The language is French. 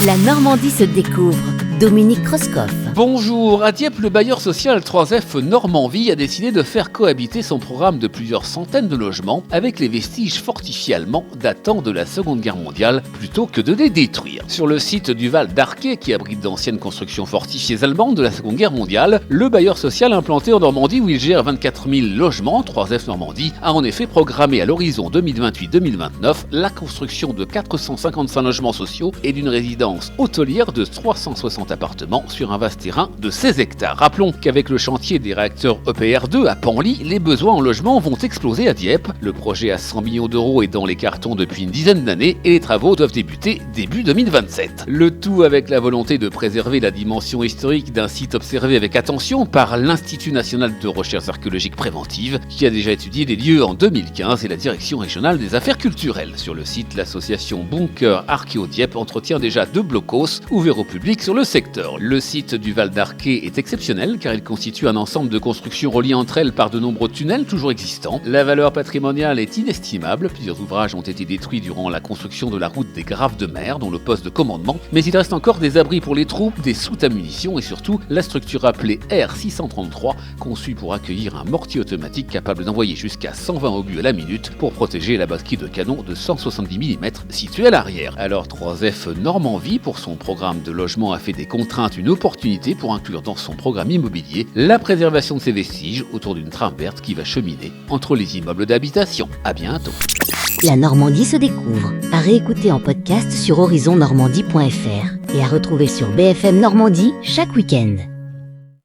La Normandie se découvre. Dominique Kreuskopf. Bonjour, à Dieppe, le bailleur social 3F Normandie a décidé de faire cohabiter son programme de plusieurs centaines de logements avec les vestiges fortifiés allemands datant de la Seconde Guerre mondiale plutôt que de les détruire. Sur le site du Val d'Arquet, qui abrite d'anciennes constructions fortifiées allemandes de la Seconde Guerre mondiale, le bailleur social implanté en Normandie où il gère 24 000 logements, 3F Normandie, a en effet programmé à l'horizon 2028-2029 la construction de 455 logements sociaux et d'une résidence hôtelière de 360 appartements sur un vaste terrain de 16 hectares. Rappelons qu'avec le chantier des réacteurs EPR2 à Panly, les besoins en logement vont exploser à Dieppe. Le projet à 100 millions d'euros est dans les cartons depuis une dizaine d'années et les travaux doivent débuter début 2027. Le tout avec la volonté de préserver la dimension historique d'un site observé avec attention par l'Institut national de recherche archéologique préventive qui a déjà étudié les lieux en 2015 et la Direction régionale des affaires culturelles. Sur le site, l'association Bunker Archéo Dieppe entretient déjà 2 blocos ouverts au public sur le secteur. Le site du Val d'Arquet est exceptionnel car il constitue un ensemble de constructions reliées entre elles par de nombreux tunnels toujours existants. La valeur patrimoniale est inestimable, plusieurs ouvrages ont été détruits durant la construction de la route des Graves de Mer, dont le poste de commandement, mais il reste encore des abris pour les troupes, des soutes à munitions et surtout la structure appelée R633, conçue pour accueillir un mortier automatique capable d'envoyer jusqu'à 120 obus à la minute pour protéger la batterie de canon de 170 mm située à l'arrière. Alors 3F Normandie, pour son programme de logement, a fait des contraintes une opportunité pour inclure dans son programme immobilier la préservation de ses vestiges autour d'une trame verte qui va cheminer entre les immeubles d'habitation. À bientôt. La Normandie se découvre. À réécouter en podcast sur horizonnormandie.fr et à retrouver sur BFM Normandie chaque week-end.